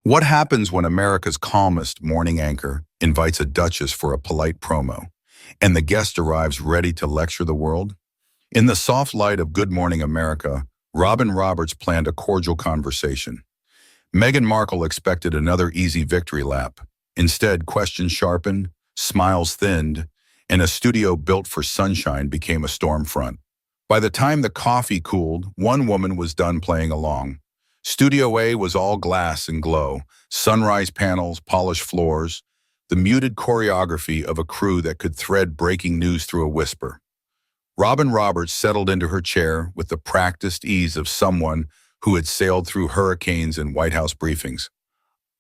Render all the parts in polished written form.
What happens when America's calmest morning anchor invites a duchess for a polite promo, and the guest arrives ready to lecture the world? In the soft light of Good Morning America, Robin Roberts planned a cordial conversation. Meghan Markle expected another easy victory lap. Instead, questions sharpened, smiles thinned, and a studio built for sunshine became a storm front. By the time the coffee cooled, one woman was done playing along. Studio A was all glass and glow, sunrise panels, polished floors, the muted choreography of a crew that could thread breaking news through a whisper. Robin Roberts settled into her chair with the practiced ease of someone who had sailed through hurricanes and White House briefings.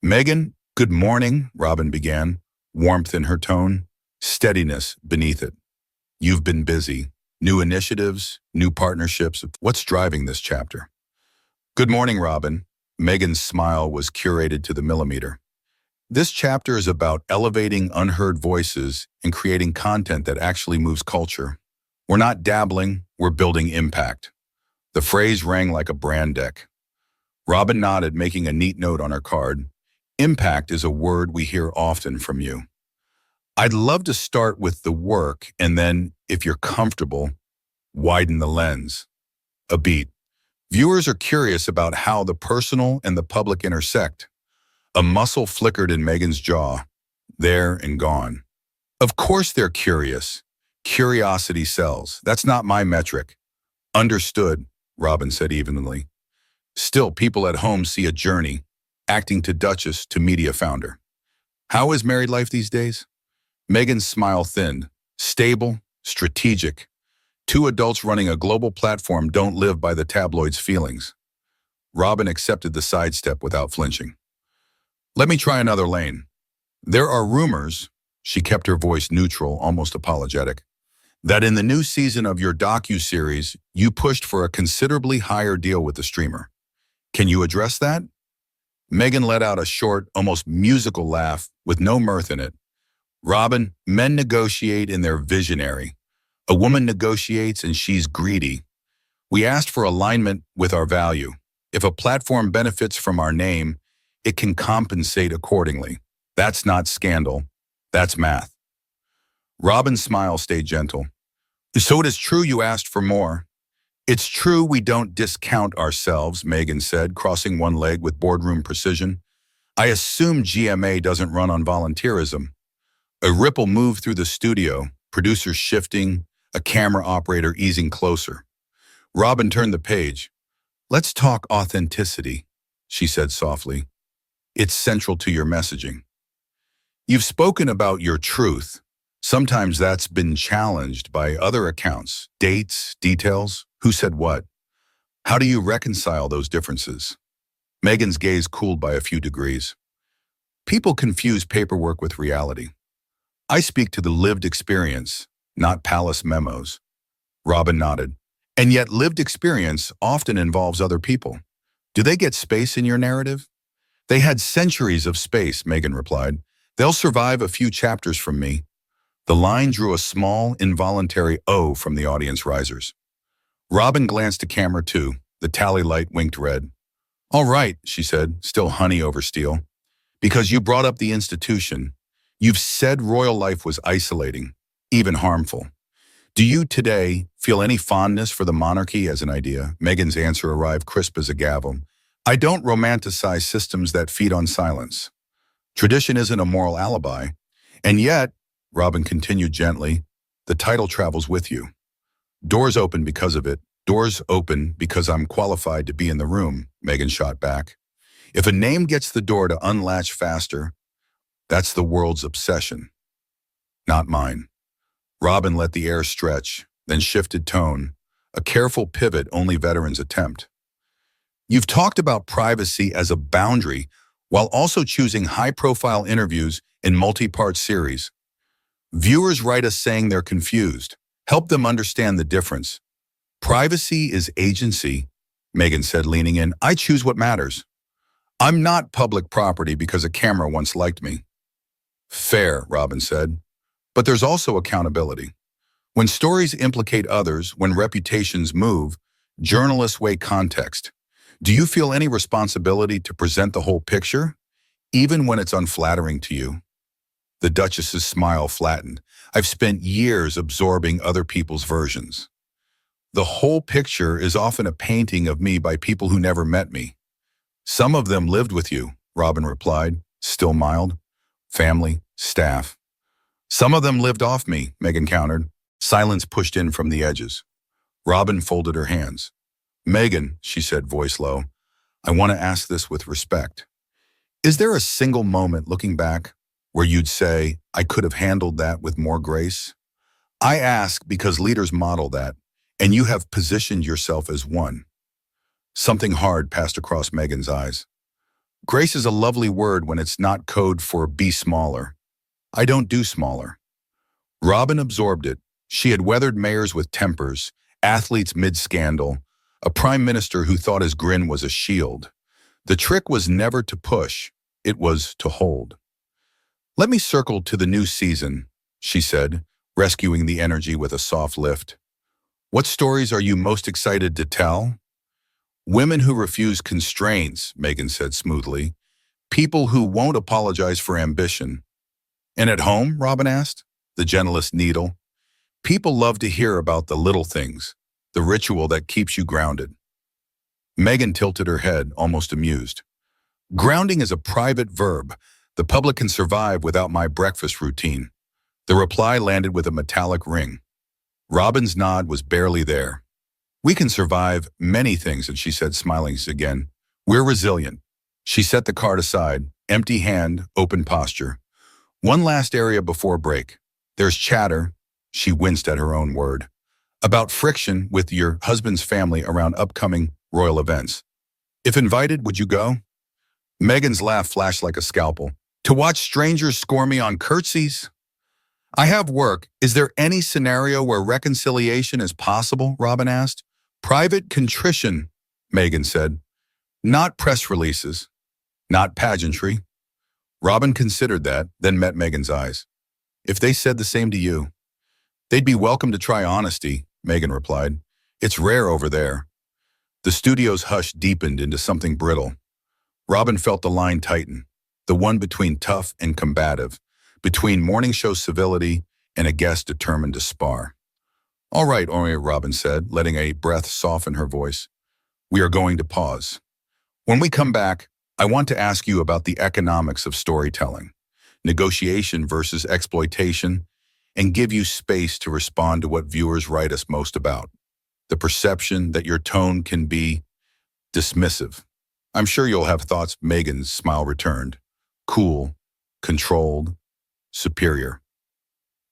"Meghan, good morning," Robin began, warmth in her tone, steadiness beneath it. "You've been busy. New initiatives, new partnerships. What's driving this chapter?" "Good morning, Robin." Meghan's smile was curated to the millimeter. "This chapter is about elevating unheard voices and creating content that actually moves culture. We're not dabbling, we're building impact." The phrase rang like a brand deck. Robin nodded, making a neat note on her card. "Impact is a word we hear often from you. I'd love to start with the work and then, if you're comfortable, widen the lens a beat. Viewers are curious about how the personal and the public intersect." A muscle flickered in Meghan's jaw, there and gone. "Of course they're curious. Curiosity sells. That's not my metric." "Understood," Robin said evenly. "Still, people at home see a journey, acting to duchess to media founder. How is married life these days?" Meghan's smile thinned. "Stable, strategic. Two adults running a global platform don't live by the tabloid's feelings." Robin accepted the sidestep without flinching. "Let me try another lane. There are rumors," she kept her voice neutral, almost apologetic, "that in the new season of your docu-series, you pushed for a considerably higher deal with the streamer. Can you address that?" Meghan let out a short, almost musical laugh with no mirth in it. "Robin, men negotiate and they're visionary. A woman negotiates and she's greedy. We asked for alignment with our value. If a platform benefits from our name, it can compensate accordingly. That's not scandal. That's math." Robin's smile stayed gentle. "So it is true you asked for more." "It's true we don't discount ourselves," Meghan said, crossing one leg with boardroom precision. "I assume GMA doesn't run on volunteerism." A ripple moved through the studio, producers shifting, a camera operator easing closer. Robin turned the page. "Let's talk authenticity," she said softly. "It's central to your messaging. You've spoken about your truth. Sometimes that's been challenged by other accounts, dates, details, who said what. How do you reconcile those differences?" Meghan's gaze cooled by a few degrees. "People confuse paperwork with reality. I speak to the lived experience, not palace memos." Robin nodded. "And yet lived experience often involves other people. Do they get space in your narrative?" "They had centuries of space," Meghan replied. "They'll survive a few chapters from me." The line drew a small, involuntary "oh" from the audience risers. Robin glanced to camera 2. The tally light winked red. "All right," she said, still honey over steel. "Because you brought up the institution. You've said royal life was isolating, even harmful. Do you today feel any fondness for the monarchy as an idea?" Meghan's answer arrived crisp as a gavel. "I don't romanticize systems that feed on silence. Tradition isn't a moral alibi. And yet," Robin continued gently, "the title travels with you. Doors open because of it. Doors open because I'm qualified to be in the room," Meghan shot back. "If a name gets the door to unlatch faster, that's the world's obsession, not mine." Robin let the air stretch, then shifted tone, a careful pivot only veterans attempt. "You've talked about privacy as a boundary while also choosing high-profile interviews in multi-part series. Viewers write us saying they're confused. Help them understand the difference." "Privacy is agency," Meghan said, leaning in. "I choose what matters. I'm not public property because a camera once liked me." "Fair," Robin said. "But there's also accountability. When stories implicate others, when reputations move, journalists weigh context. Do you feel any responsibility to present the whole picture, even when it's unflattering to you. The Duchess's smile flattened. I've spent years absorbing other people's versions. The whole picture is often a painting of me by people who never met me. Some of them lived with you, Robin replied, still mild. Family, staff. Some of them lived off me, Meghan countered. Silence pushed in from the edges. Robin folded her hands. Meghan, she said, voice low, I want to ask this with respect. Is there a single moment looking back where you'd say, I could have handled that with more grace? I ask because leaders model that, and you have positioned yourself as one. Something hard passed across Meghan's eyes. Grace is a lovely word when it's not code for be smaller. I don't do smaller. Robin absorbed it. She had weathered mayors with tempers, athletes mid-scandal, a prime minister who thought his grin was a shield. The trick was never to push, it was to hold. Let me circle to the new season, she said, rescuing the energy with a soft lift. What stories are you most excited to tell? Women who refuse constraints, Meghan said smoothly. People who won't apologize for ambition. And at home, Robin asked, the gentlest needle. People love to hear about the little things, the ritual that keeps you grounded. Meghan tilted her head, almost amused. Grounding is a private verb. The public can survive without my breakfast routine. The reply landed with a metallic ring. Robin's nod was barely there. We can survive many things, and she said, smiling again. We're resilient. She set the card aside, empty hand, open posture. One last area before break. There's chatter, she winced at her own word, about friction with your husband's family around upcoming royal events. If invited, would you go? Meghan's laugh flashed like a scalpel. To watch strangers score me on curtsies? I have work. Is there any scenario where reconciliation is possible? Robin asked. Private contrition, Meghan said. Not press releases. Not pageantry. Robin considered that, then met Meghan's eyes. If they said the same to you, they'd be welcome to try honesty, Meghan replied. It's rare over there. The studio's hush deepened into something brittle. Robin felt the line tighten, the one between tough and combative, between morning show civility and a guest determined to spar. All right, Robin said, letting a breath soften her voice. We are going to pause. When we come back, I want to ask you about the economics of storytelling, negotiation versus exploitation, and give you space to respond to what viewers write us most about. The perception that your tone can be dismissive. I'm sure you'll have thoughts. Meghan's smile returned. Cool, controlled, superior.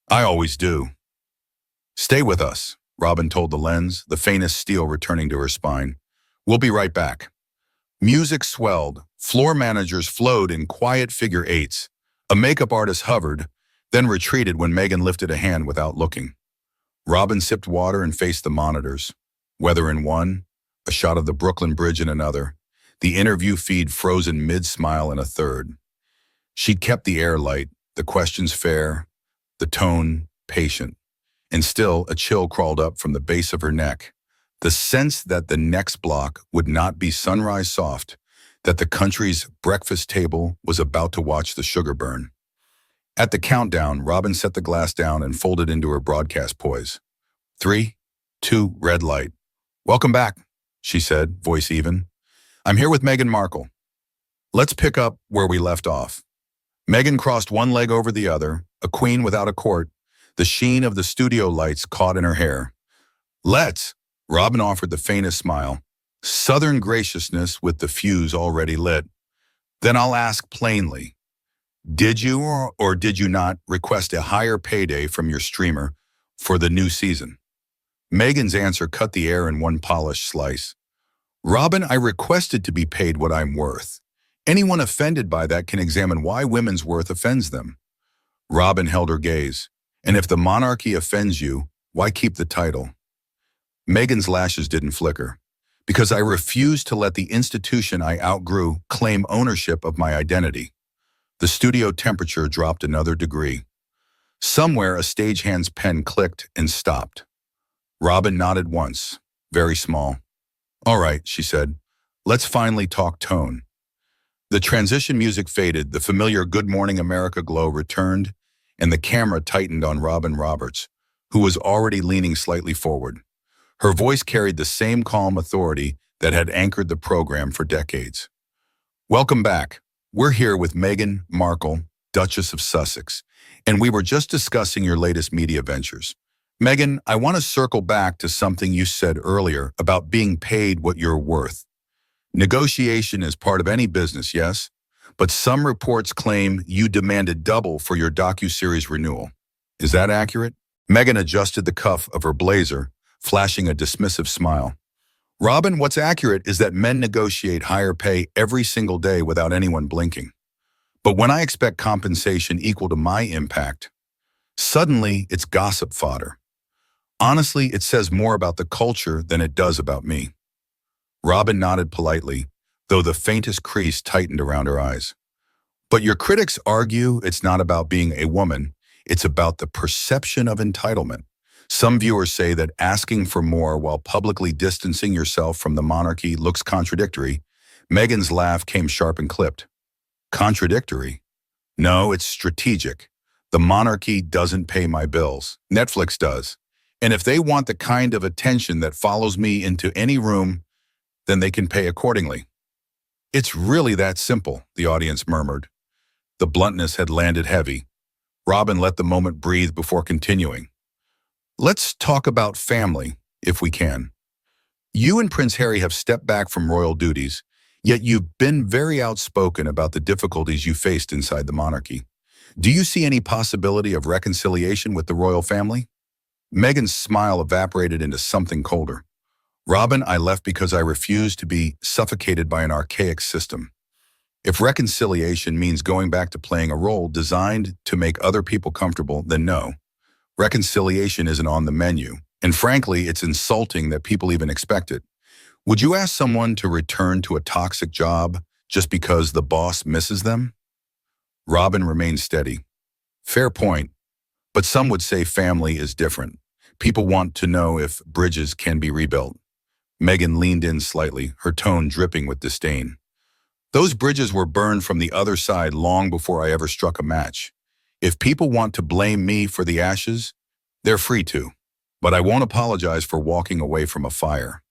I always do. Stay with us, Robin told the lens, the faintest steel returning to her spine. We'll be right back. Music swelled, floor managers flowed in quiet figure eights. A makeup artist hovered, then retreated when Meghan lifted a hand without looking. Robin sipped water and faced the monitors. Weather in one, a shot of the Brooklyn Bridge in another, the interview feed frozen mid-smile in a third. She'd kept the air light, the questions fair, the tone patient, and still a chill crawled up from the base of her neck. The sense that the next block would not be sunrise soft, that the country's breakfast table was about to watch the sugar burn. At the countdown, Robin set the glass down and folded into her broadcast poise. 3, 2, red light. Welcome back, she said, voice even. I'm here with Meghan Markle. Let's pick up where we left off. Meghan crossed one leg over the other, a queen without a court, the sheen of the studio lights caught in her hair. Let's, Robin offered the faintest smile, southern graciousness with the fuse already lit. Then I'll ask plainly, did you or did you not request a higher payday from your streamer for the new season? Meghan's answer cut the air in one polished slice. Robin, I requested to be paid what I'm worth. Anyone offended by that can examine why women's worth offends them. Robin held her gaze. And if the monarchy offends you, why keep the title? Meghan's lashes didn't flicker. Because I refused to let the institution I outgrew claim ownership of my identity. The studio temperature dropped another degree. Somewhere a stagehand's pen clicked and stopped. Robin nodded once, very small. All right, she said, let's finally talk tone. The transition music faded, the familiar Good Morning America glow returned, and the camera tightened on Robin Roberts, who was already leaning slightly forward. Her voice carried the same calm authority that had anchored the program for decades. Welcome back. We're here with Meghan Markle, Duchess of Sussex, and we were just discussing your latest media ventures. Meghan, I want to circle back to something you said earlier about being paid what you're worth. Negotiation is part of any business, yes? But some reports claim you demanded double for your docuseries renewal. Is that accurate? Meghan adjusted the cuff of her blazer, flashing a dismissive smile. Robin, what's accurate is that men negotiate higher pay every single day without anyone blinking. But when I expect compensation equal to my impact, suddenly it's gossip fodder. Honestly, it says more about the culture than it does about me. Robin nodded politely, though the faintest crease tightened around her eyes. But your critics argue it's not about being a woman, it's about the perception of entitlement. Some viewers say that asking for more while publicly distancing yourself from the monarchy looks contradictory. Meghan's laugh came sharp and clipped. Contradictory? No, it's strategic. The monarchy doesn't pay my bills. Netflix does. And if they want the kind of attention that follows me into any room, then they can pay accordingly. It's really that simple, the audience murmured. The bluntness had landed heavy. Robin let the moment breathe before continuing. Let's talk about family, if we can. You and Prince Harry have stepped back from royal duties, yet you've been very outspoken about the difficulties you faced inside the monarchy. Do you see any possibility of reconciliation with the royal family? Meghan's smile evaporated into something colder. Robin, I left because I refused to be suffocated by an archaic system. If reconciliation means going back to playing a role designed to make other people comfortable, then no. Reconciliation isn't on the menu, and frankly, it's insulting that people even expect it. Would you ask someone to return to a toxic job just because the boss misses them? Robin remained steady. Fair point, but some would say family is different. People want to know if bridges can be rebuilt. Meghan leaned in slightly, her tone dripping with disdain. Those bridges were burned from the other side long before I ever struck a match. If people want to blame me for the ashes, they're free to. But I won't apologize for walking away from a fire.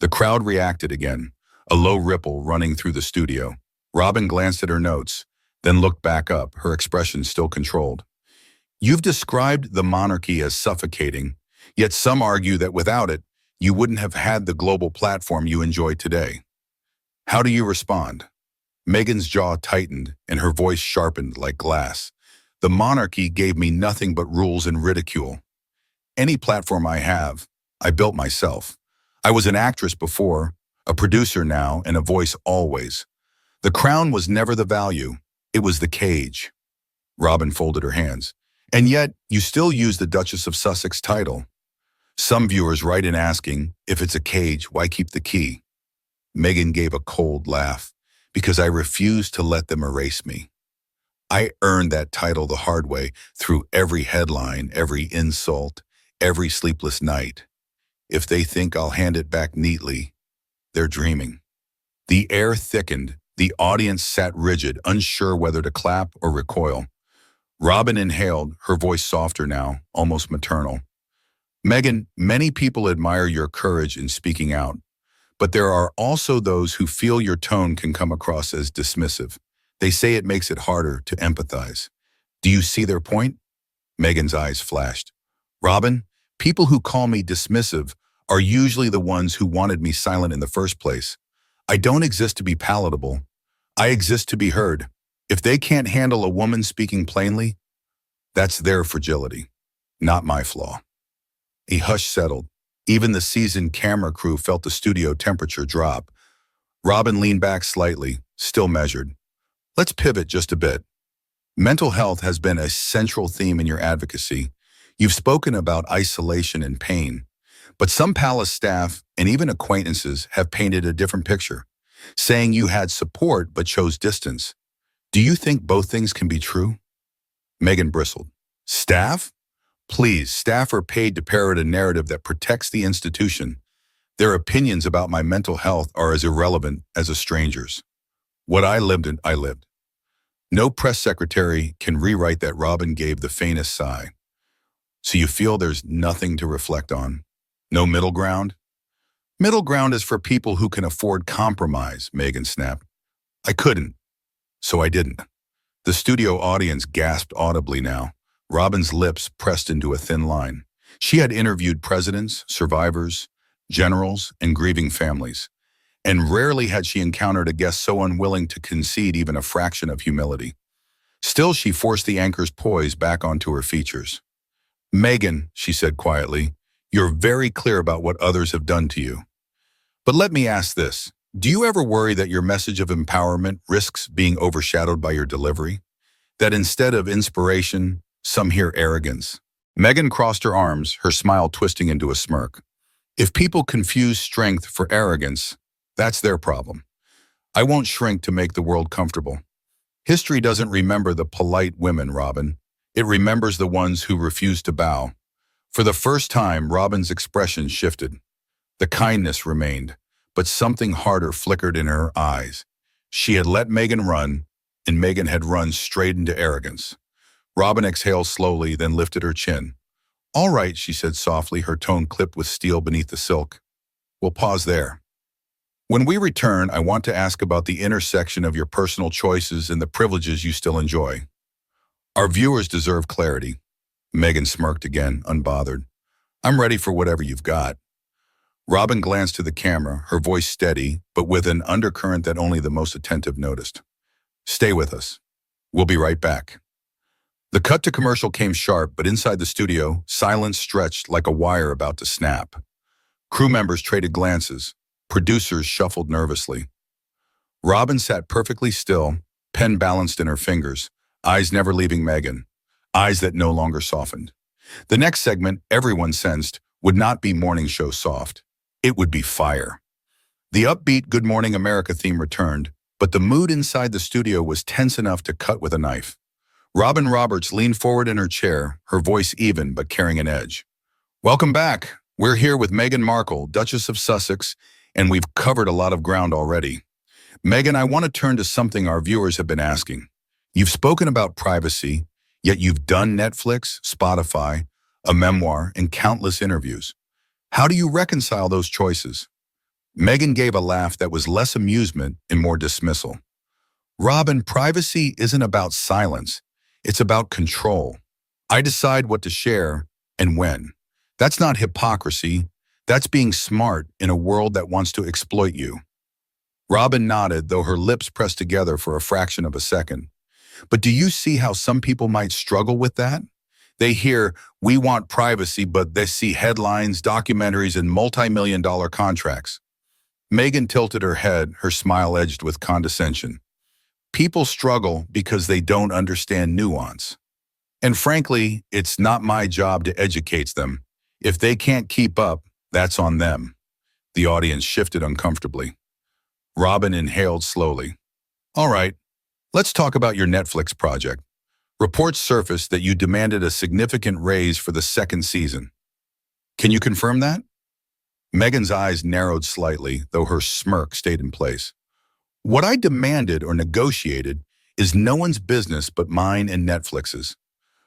The crowd reacted again, a low ripple running through the studio. Robin glanced at her notes, then looked back up, her expression still controlled. You've described the monarchy as suffocating, yet some argue that without it, you wouldn't have had the global platform you enjoy today. How do you respond? Meghan's jaw tightened and her voice sharpened like glass. The monarchy gave me nothing but rules and ridicule. Any platform I have, I built myself. I was an actress before, a producer now, and a voice always. The crown was never the value, it was the cage. Robin folded her hands. And yet, you still use the Duchess of Sussex title. Some viewers write in asking, if it's a cage, why keep the key? Meghan gave a cold laugh, because I refuse to let them erase me. I earned that title the hard way through every headline, every insult, every sleepless night. If they think I'll hand it back neatly, they're dreaming. The air thickened, the audience sat rigid, unsure whether to clap or recoil. Robin inhaled, her voice softer now, almost maternal. Meghan, many people admire your courage in speaking out, but there are also those who feel your tone can come across as dismissive. They say it makes it harder to empathize. Do you see their point? Meghan's eyes flashed. Robin, people who call me dismissive are usually the ones who wanted me silent in the first place. I don't exist to be palatable. I exist to be heard. If they can't handle a woman speaking plainly, that's their fragility, not my flaw. A hush settled. Even the seasoned camera crew felt the studio temperature drop. Robin leaned back slightly, still measured. Let's pivot just a bit. Mental health has been a central theme in your advocacy. You've spoken about isolation and pain, but some palace staff and even acquaintances have painted a different picture, saying you had support but chose distance. Do you think both things can be true? Meghan bristled. Staff? Please, staff are paid to parrot a narrative that protects the institution. Their opinions about my mental health are as irrelevant as a stranger's. What I lived in, I lived. No press secretary can rewrite that. Robin gave the faintest sigh. So you feel there's nothing to reflect on? No middle ground? Middle ground is for people who can afford compromise, Meghan snapped. I couldn't, so I didn't. The studio audience gasped audibly now. Robin's lips pressed into a thin line. She had interviewed presidents, survivors, generals, and grieving families, and rarely had she encountered a guest so unwilling to concede even a fraction of humility. Still, she forced the anchor's poise back onto her features. Meghan, she said quietly, you're very clear about what others have done to you. But let me ask this. Do you ever worry that your message of empowerment risks being overshadowed by your delivery? That instead of inspiration, some hear arrogance? Meghan crossed her arms, her smile twisting into a smirk. If people confuse strength for arrogance, that's their problem. I won't shrink to make the world comfortable. History doesn't remember the polite women, Robin. It remembers the ones who refuse to bow. For the first time, Robin's expression shifted. The kindness remained, but something harder flickered in her eyes. She had let Meghan run, and Meghan had run straight into arrogance. Robin exhaled slowly, then lifted her chin. All right, she said softly, her tone clipped with steel beneath the silk. We'll pause there. When we return, I want to ask about the intersection of your personal choices and the privileges you still enjoy. Our viewers deserve clarity. Meghan smirked again, unbothered. I'm ready for whatever you've got. Robin glanced to the camera, her voice steady, but with an undercurrent that only the most attentive noticed. Stay with us. We'll be right back. The cut to commercial came sharp, but inside the studio, silence stretched like a wire about to snap. Crew members traded glances. Producers shuffled nervously. Robin sat perfectly still, pen balanced in her fingers, eyes never leaving Meghan, eyes that no longer softened. The next segment, everyone sensed, would not be morning show soft. It would be fire. The upbeat Good Morning America theme returned, but the mood inside the studio was tense enough to cut with a knife. Robin Roberts leaned forward in her chair, her voice even but carrying an edge. Welcome back. We're here with Meghan Markle, Duchess of Sussex, and we've covered a lot of ground already. Meghan, I want to turn to something our viewers have been asking. You've spoken about privacy, yet you've done Netflix, Spotify, a memoir, and countless interviews. How do you reconcile those choices? Meghan gave a laugh that was less amusement and more dismissal. Robin, privacy isn't about silence. It's about control. I decide what to share and when. That's not hypocrisy. That's being smart in a world that wants to exploit you. Robin nodded, though her lips pressed together for a fraction of a second. But do you see how some people might struggle with that? They hear, we want privacy, but they see headlines, documentaries, and multi-million-dollar contracts. Meghan tilted her head, her smile edged with condescension. People struggle because they don't understand nuance. And frankly, it's not my job to educate them. If they can't keep up, that's on them. The audience shifted uncomfortably. Robin inhaled slowly. All right, let's talk about your Netflix project. Reports surfaced that you demanded a significant raise for the second season. Can you confirm that? Meghan's eyes narrowed slightly, though her smirk stayed in place. What I demanded or negotiated is no one's business but mine and Netflix's.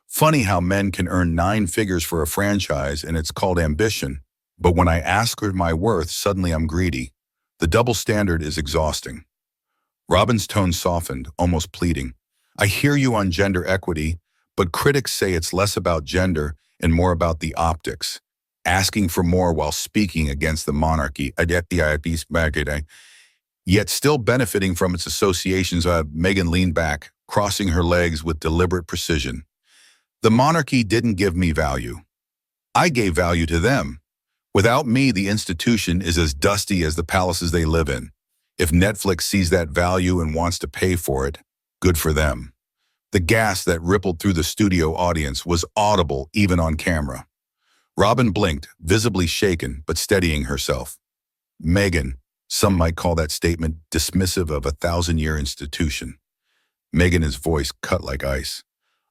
Funny how men can earn 9 figures for a franchise and it's called ambition, but when I ask for my worth, suddenly I'm greedy. The double standard is exhausting. Robin's tone softened, almost pleading. I hear you on gender equity, but critics say it's less about gender and more about the optics. Asking for more while speaking against the monarchy, yet still benefiting from its associations. Meghan leaned back, crossing her legs with deliberate precision. The monarchy didn't give me value. I gave value to them. Without me, the institution is as dusty as the palaces they live in. If Netflix sees that value and wants to pay for it, good for them. The gasp that rippled through the studio audience was audible even on camera. Robin blinked, visibly shaken but steadying herself. Meghan, some might call that statement dismissive of a 1,000-year institution. Meghan's voice cut like ice.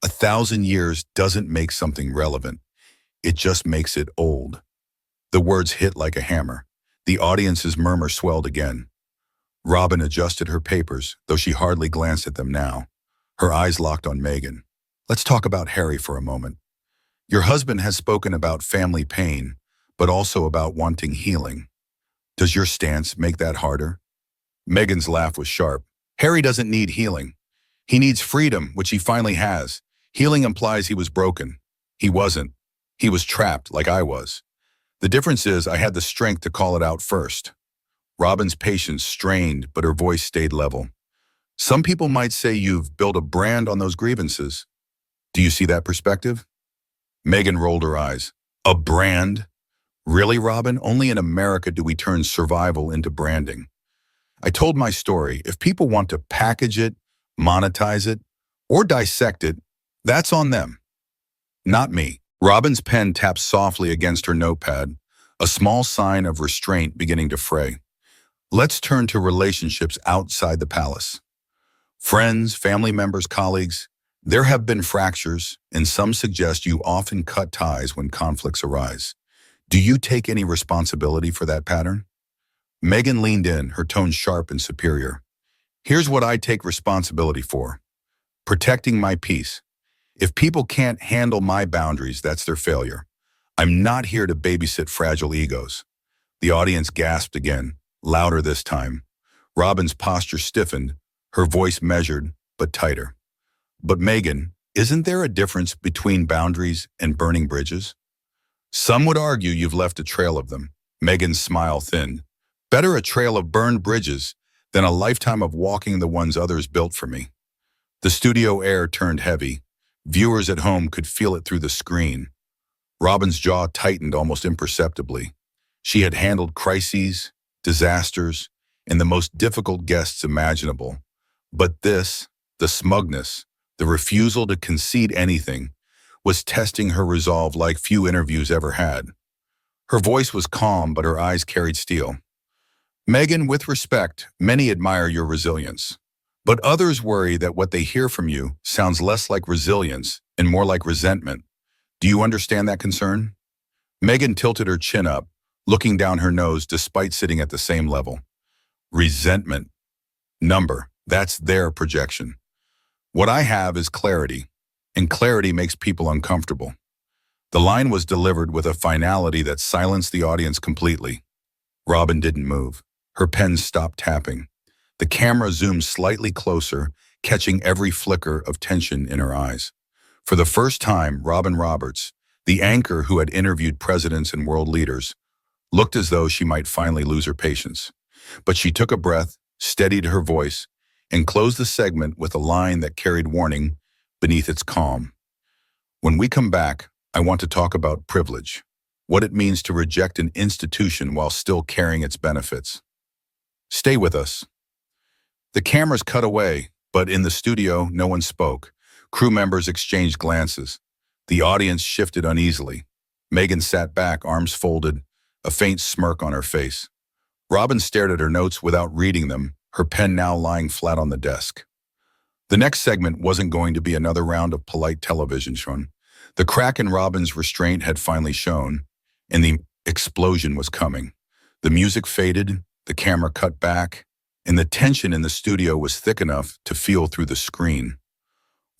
1,000 years doesn't make something relevant. It just makes it old. The words hit like a hammer. The audience's murmur swelled again. Robin adjusted her papers, though she hardly glanced at them now. Her eyes locked on Meghan. Let's talk about Harry for a moment. Your husband has spoken about family pain, but also about wanting healing. Does your stance make that harder? Meghan's laugh was sharp. Harry doesn't need healing. He needs freedom, which he finally has. Healing implies he was broken. He wasn't. He was trapped, like I was. The difference is I had the strength to call it out first. Robin's patience strained, but her voice stayed level. Some people might say you've built a brand on those grievances. Do you see that perspective? Meghan rolled her eyes. A brand? Really, Robin? Only in America do we turn survival into branding. I told my story. If people want to package it, monetize it, or dissect it, that's on them. Not me. Robin's pen tapped softly against her notepad, a small sign of restraint beginning to fray. Let's turn to relationships outside the palace. Friends, family members, colleagues, there have been fractures, and some suggest you often cut ties when conflicts arise. Do you take any responsibility for that pattern? Meghan leaned in, her tone sharp and superior. Here's what I take responsibility for. Protecting my peace. If people can't handle my boundaries, that's their failure. I'm not here to babysit fragile egos. The audience gasped again, louder this time. Robin's posture stiffened, her voice measured, but tighter. But Meghan, isn't there a difference between boundaries and burning bridges? Some would argue you've left a trail of them. Meghan's smile thinned. Better a trail of burned bridges than a lifetime of walking the ones others built for me. The studio air turned heavy. Viewers at home could feel it through the screen. Robin's jaw tightened almost imperceptibly. She had handled crises, disasters, and the most difficult guests imaginable. But this, the smugness, the refusal to concede anything, was testing her resolve like few interviews ever had. Her voice was calm, but her eyes carried steel. Meghan, with respect, many admire your resilience. But others worry that what they hear from you sounds less like resilience and more like resentment. Do you understand that concern? Meghan tilted her chin up, looking down her nose despite sitting at the same level. Resentment. Number. That's their projection. What I have is clarity, and clarity makes people uncomfortable. The line was delivered with a finality that silenced the audience completely. Robin didn't move. Her pen stopped tapping. The camera zoomed slightly closer, catching every flicker of tension in her eyes. For the first time, Robin Roberts, the anchor who had interviewed presidents and world leaders, looked as though she might finally lose her patience. But she took a breath, steadied her voice, and closed the segment with a line that carried warning beneath its calm. When we come back, I want to talk about privilege, what it means to reject an institution while still carrying its benefits. Stay with us. The cameras cut away, but in the studio, no one spoke. Crew members exchanged glances. The audience shifted uneasily. Meghan sat back, arms folded, a faint smirk on her face. Robin stared at her notes without reading them, her pen now lying flat on the desk. The next segment wasn't going to be another round of polite television shown. The crack in Robin's restraint had finally shown, and the explosion was coming. The music faded, the camera cut back, and the tension in the studio was thick enough to feel through the screen.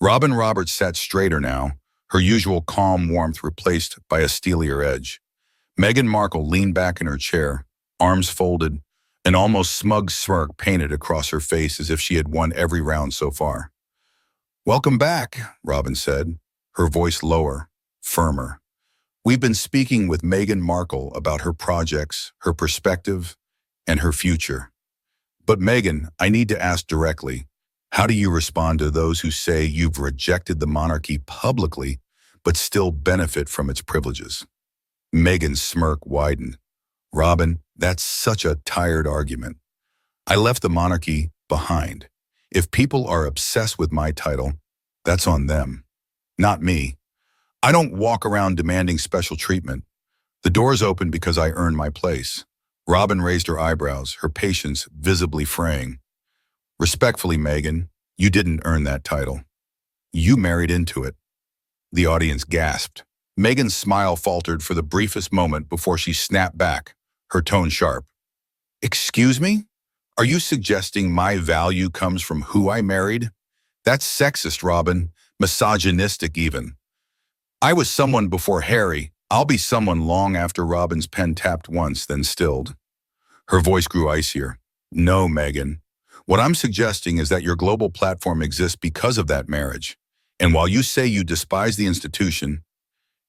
Robin Roberts sat straighter now, her usual calm warmth replaced by a steelier edge. Meghan Markle leaned back in her chair, arms folded, an almost smug smirk painted across her face as if she had won every round so far. Welcome back, Robin said, her voice lower, firmer. We've been speaking with Meghan Markle about her projects, her perspective, and her future. But Meghan, I need to ask directly, how do you respond to those who say you've rejected the monarchy publicly, but still benefit from its privileges? Meghan's smirk widened. Robin, that's such a tired argument. I left the monarchy behind. If people are obsessed with my title, that's on them, not me. I don't walk around demanding special treatment. The door's open because I earned my place. Robin raised her eyebrows, her patience visibly fraying. Respectfully, Meghan, you didn't earn that title. You married into it. The audience gasped. Meghan's smile faltered for the briefest moment before she snapped back, her tone sharp. Excuse me? Are you suggesting my value comes from who I married? That's sexist, Robin. Misogynistic even. I was someone before Harry. I'll be someone long after Robin's pen tapped once, then stilled. Her voice grew icier. No, Meghan. What I'm suggesting is that your global platform exists because of that marriage. And while you say you despise the institution,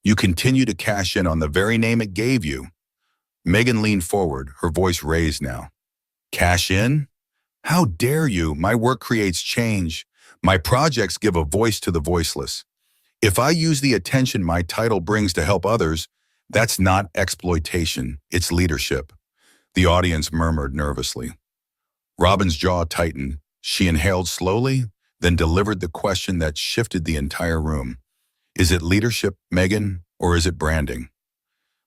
you continue to cash in on the very name it gave you. Meghan leaned forward, her voice raised now. Cash in? How dare you? My work creates change. My projects give a voice to the voiceless. If I use the attention my title brings to help others, that's not exploitation, it's leadership. The audience murmured nervously. Robin's jaw tightened. She inhaled slowly, then delivered the question that shifted the entire room. Is it leadership, Meghan, or is it branding?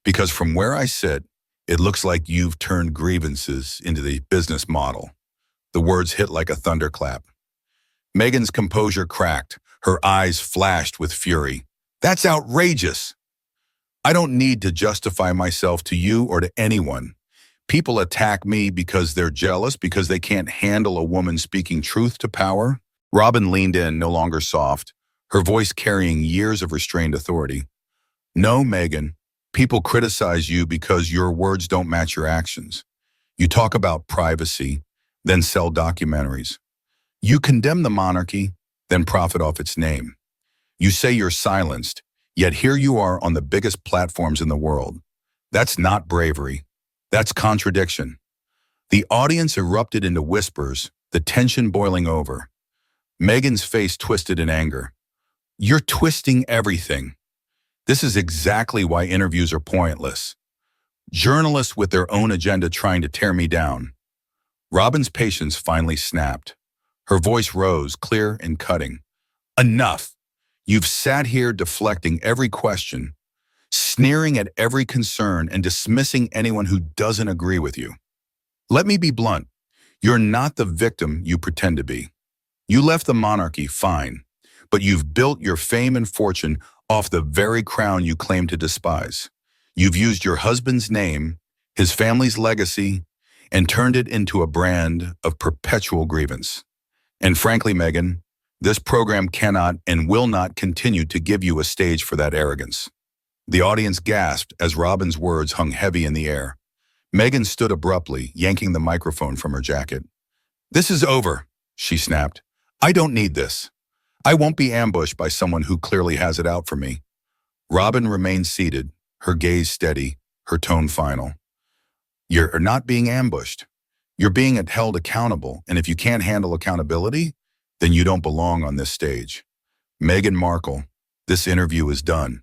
Because from where I sit, it looks like you've turned grievances into the business model. The words hit like a thunderclap. Meghan's composure cracked. Her eyes flashed with fury. That's outrageous. I don't need to justify myself to you or to anyone. People attack me because they're jealous, because they can't handle a woman speaking truth to power. Robin leaned in, no longer soft, her voice carrying years of restrained authority. No, Meghan, people criticize you because your words don't match your actions. You talk about privacy, then sell documentaries. You condemn the monarchy, then profit off its name. You say you're silenced, yet here you are on the biggest platforms in the world. That's not bravery. That's contradiction. The audience erupted into whispers, the tension boiling over. Meghan's face twisted in anger. You're twisting everything. This is exactly why interviews are pointless. Journalists with their own agenda trying to tear me down. Robin's patience finally snapped. Her voice rose, clear and cutting. Enough. You've sat here deflecting every question, sneering at every concern and dismissing anyone who doesn't agree with you. Let me be blunt. You're not the victim you pretend to be. You left the monarchy, fine, but you've built your fame and fortune off the very crown you claim to despise. You've used your husband's name, his family's legacy, and turned it into a brand of perpetual grievance. And frankly, Meghan, this program cannot and will not continue to give you a stage for that arrogance. The audience gasped as Robin's words hung heavy in the air. Meghan stood abruptly, yanking the microphone from her jacket. This is over, she snapped. I don't need this. I won't be ambushed by someone who clearly has it out for me. Robin remained seated, her gaze steady, her tone final. You're not being ambushed. You're being held accountable, and if you can't handle accountability, then you don't belong on this stage. Meghan Markle, this interview is done.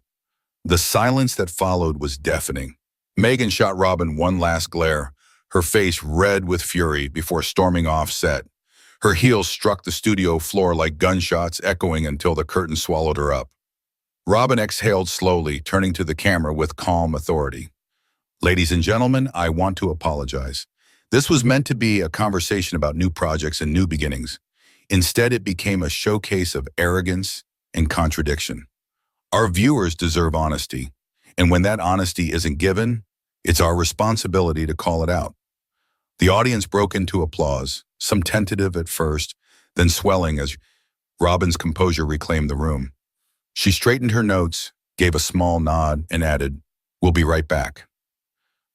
The silence that followed was deafening. Meghan shot Robin one last glare, her face red with fury before storming off set. Her heels struck the studio floor like gunshots, echoing until the curtain swallowed her up. Robin exhaled slowly, turning to the camera with calm authority. Ladies and gentlemen, I want to apologize. This was meant to be a conversation about new projects and new beginnings. Instead, it became a showcase of arrogance and contradiction. Our viewers deserve honesty, and when that honesty isn't given, it's our responsibility to call it out. The audience broke into applause, some tentative at first, then swelling as Robin's composure reclaimed the room. She straightened her notes, gave a small nod, and added, "We'll be right back."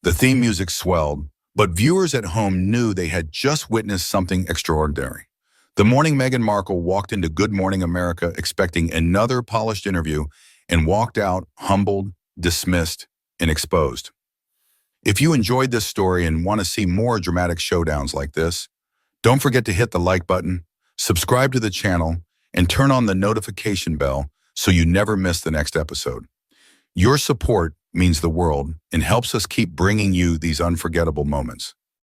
The theme music swelled, but viewers at home knew they had just witnessed something extraordinary. The morning Meghan Markle walked into Good Morning America expecting another polished interview and walked out humbled, dismissed, and exposed. If you enjoyed this story and want to see more dramatic showdowns like this, don't forget to hit the like button, subscribe to the channel, and turn on the notification bell so you never miss the next episode. Your support means the world and helps us keep bringing you these unforgettable moments.